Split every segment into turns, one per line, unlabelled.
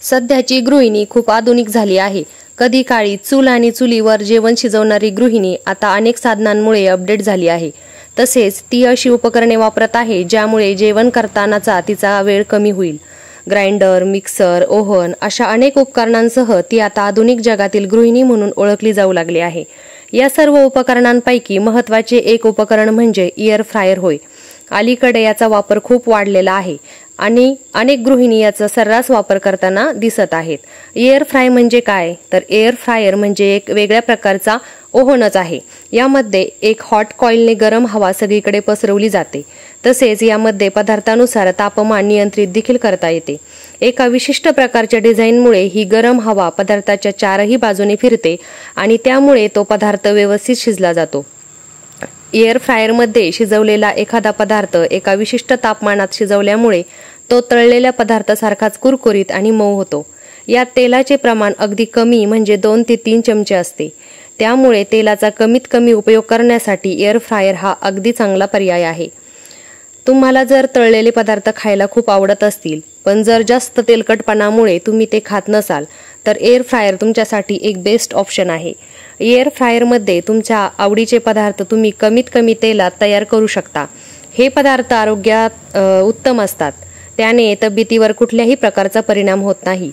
सध्याची गृहिणी खूप आधुनिक झाली आहे। कधी काळी चूल आणि चुलीवर जेवण शिजवणारी गृहिणी आता अनेक साधनांमुळे अपडेट झाली आहे। तसेच ती अशी उपकरणे वापरत आहे ज्यामुळे जेवण करतानाचा तिचा वेळ कमी होईल। ग्राइंडर, मिक्सर, ओव्हन अशा अनेक उपकरणांसह ती आता आधुनिक जगातील गृहिणी म्हणून ओळखली जाऊ लागली आहे। या सर्व उपकरणांपैकी महत्त्वाचे एक उपकरण म्हणजे एअर फ्रायर होय। अलीकडे याचा वापर खूप वाढलेला आहे आणि अनेक गृहिणी याचा सर्रास वापर करताना दिसत आहेत। एअर फ्राय म्हणजे काय? तर एअर फ्रायर म्हणजे एक वेगळ्या प्रकारचा ओव्हनच आहे। यामध्ये एक हॉट कॉइलने गरम हवा सगळीकडे पसरवली जाते। तसेच यामध्ये पदार्थानुसार तापमान नियंत्रित देखील करता येते। एका विशिष्ट प्रकारच्या डिझाईनमुळे ही गरम हवा पदार्थाच्या चारही बाजूने फिरते आणि त्यामुळे तो पदार्थ व्यवस्थित शिजला जातो। एअर फ्रायर मध्ये शिजवलेला एखादा पदार्थ एका विशिष्ट तापमानात शिजवल्यामुळे तो तळलेल्या पदार्थासारखाच कुरकुरीत आणि मऊ होतो। यात तेलाचे प्रमाण अगदी कमी म्हणजे 2 ते 3 चमचे असते। त्यामुळे तेलाचा कमीत कमी उपयोग करण्यासाठी एअर फ्रायर हा अगदी चांगला पर्याय आहे। तुम्हाला जर तळलेले पदार्थ खायला खूप आवडत असतील पण जर जास्त तेलकटपणामुळे तुम्ही ते खात नसाल तर एअर फ्रायर तुमच्यासाठी एक बेस्ट ऑप्शन आहे। एअर फ्रायर मध्ये तुमच्या आवडीचे पदार्थ तुम्ही कमीत कमी तेलात तयार करू शकता। हे पदार्थ आरोग्यात उत्तम असतात। त्याने तब्येतीवर कुठल्याही प्रकारचा परिणाम होत नाही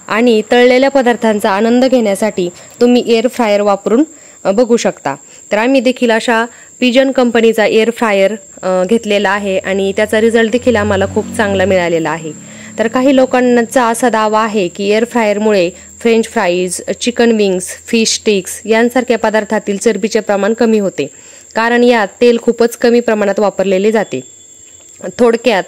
आणि तळलेल्या पदार्थांचा आनंद घेण्यासाठी तुम्ही एअर फ्रायर वापरून बघू शकता। तर आम्ही देखील अशा पिजन कंपनीचा एअर फ्रायर घेतलेला आहे आणि त्याचा रिझल्ट देखील आम्हाला खूप चांगला मिळालेला आहे। तर काही लोकांचा असा दावा आहे की एअर फ्रायरमुळे French fries, chicken wings, fish sticks यांसारख्या पदार्थातील चरबीचे प्रमाण कमी होते, कारण यात तेल खूपच कमी प्रमाणात वापरलेले जाते। थोडक्यात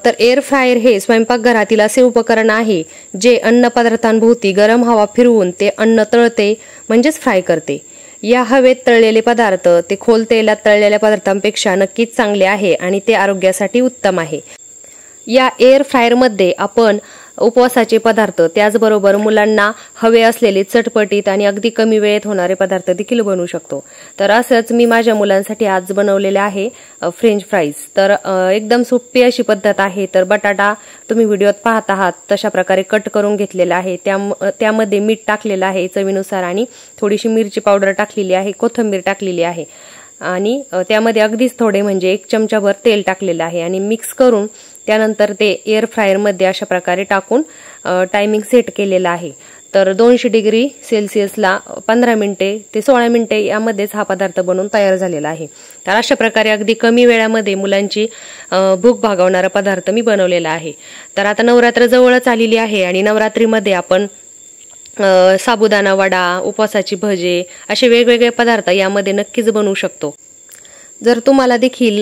तर एअर फ्रायर हे स्वयंपाकघरातील असे उपकरण आहे जे अन्न पदार्थांभोवती गरम हवा फिरवून ते अन्न तळते म्हणजेच फ्राय करते। या हवेत तळलेले पदार्थ ते खोल तेलात तळलेल्या पदार्थांपेक्षा नक्कीच चांगले आहे आणि ते आरोग्यासाठी उत्तम आहे। या एअर फ्रायर मध्ये आपण उपवासाचे पदार्थ त्याचबरोबर मुलांना हवे असलेले चटपटीत आणि अगदी कमी वेळेत होणारे पदार्थ देखील बनवू शकतो। तर असंच मी माझ्या मुलांसाठी आज बनवलेले आहे फ्रेंच फ्राईज। तर एकदम सोपी अशी पद्धत आहे। तर बटाटा तुम्ही व्हिडिओत पाहत आहात तशा प्रकारे कट करून घेतलेला आहे। त्यामध्ये मीठ टाकलेलं आहे चवीनुसार आणि थोडीशी मिरची पावडर टाकलेली आहे, कोथिंबीर टाकलेली आहे आणि त्यामध्ये अगदीच थोडे म्हणजे 1 चमचाभर तेल टाकलेलं आहे आणि मिक्स करून त्यानंतर ते एअर फ्रायर मध्ये अशा प्रकारे टाकून टायमिंग सेट केलेला आहे। तर 200 डिग्री सेल्सिअसला 15 मिनिटे ते 16 मिनिटे यामध्येच हा पदार्थ बनवून तयार झालेला आहे। तर अशा प्रकारे अगदी कमी वेळामध्ये मुलांची भूक भागवणारा पदार्थ मी बनवलेला आहे। तर आता नवरात्र जवळच आलेली आहे आणि नवरात्रीमध्ये आपण साबुदाणा वडा, उपवासाची भजे असे वेगवेगळे पदार्थ यामध्ये नक्कीच बनवू शकतो। जर तुम्हाला देखील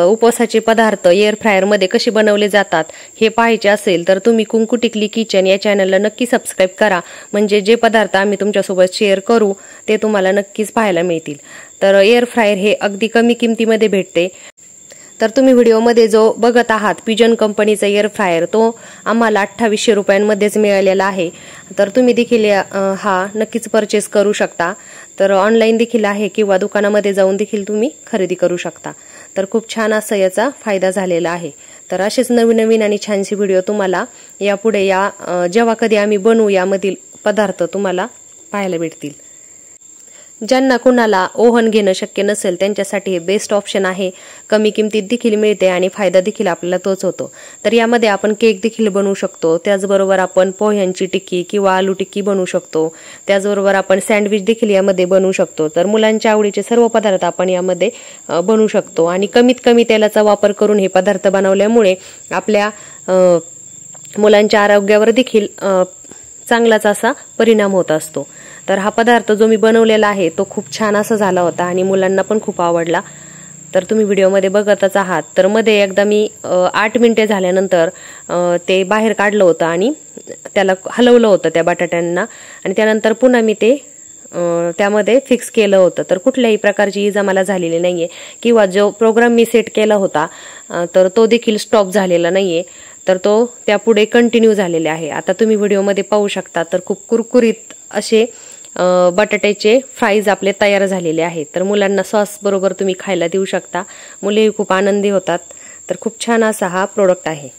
उपवासाचे पदार्थ एअर फ्रायर मध्ये कसे बनवले जातात हे पाहायचे असेल तर तुम्ही कुंकू टिकली किचन या चॅनलला नक्की सबस्क्राइब करा, म्हणजे जे पदार्थ आम्ही तुमच्यासोबत शेअर करू ते तुम्हाला नक्कीच पाहायला मिळतील। तर एअर फ्रायर हे अगदी कमी किमतीमध्ये भेटते। तर तुम्ही व्हिडिओमध्ये जो बघत आहात पिजन कंपनीचा एअर फ्रायर तो आम्हाला 2800 रुपयांमध्येच मिळालेला आहे। तर तुम्ही देखील हा नक्कीच परचेस करू शकता। तर ऑनलाईन देखील आहे किंवा दुकानामध्ये जाऊन देखील तुम्ही खरेदी करू शकता। तर खूप छान असा याचा फायदा झालेला आहे। तर असेच नवीन नवीन आणि छानशी व्हिडिओ तुम्हाला यापुढे जेव्हा कधी आम्ही बनवू यामधील पदार्थ तुम्हाला पाहायला भेटतील। ज्यांना कुणाला ओव्हन घेणं शक्य नसेल त्यांच्यासाठी हे बेस्ट ऑप्शन आहे। कमी किमतीत देखील मिळते आणि फायदा देखील आपल्याला तोच होतो। तर यामध्ये आपण केक देखील बनवू शकतो, त्याचबरोबर आपण पोह्यांची टिक्की किंवा आलू टिक्की बनवू शकतो, त्याचबरोबर आपण सँडविच देखील यामध्ये बनवू शकतो। तर मुलांच्या आवडीचे सर्व पदार्थ आपण यामध्ये बनवू शकतो आणि कमीत कमी तेलाचा वापर करून हे पदार्थ बनवल्यामुळे आपल्या मुलांच्या आरोग्यावर देखील चांगलाच असा परिणाम होत असतो। तर हा पदार्थ जो मी बनवलेला आहे तो खूप छान असा झाला होता आणि मुलांना पण खूप आवडला। तर तुम्ही व्हिडिओमध्ये बघतच आहात। तर मध्ये एकदा मी 8 मिनिटे झाल्यानंतर ते बाहेर काढलं होतं आणि त्याला हलवलं होतं त्या बटाट्यांना आणि त्यानंतर पुन्हा मी ते त्यामध्ये फिक्स केलं होतं। तर कुठल्याही प्रकारची इजा मला झालेली नाहीये किंवा जो प्रोग्राम मी सेट केला होता तर तो देखील स्टॉप झालेला नाहीये। तर तो त्यापुढे कंटिन्यू झालेले आहे। आता तुम्ही व्हिडिओमध्ये पाहू शकता। तर खूप कुरकुरीत असे बटाट्याचे फ्राईज आपले तयार झालेले आहेत। तर मुलांना सॉस बरोबर तुम्ही खायला देऊ शकता, मुलेही खूप आनंदी होतात। तर खूप छान असा हा प्रोडक्ट आहे।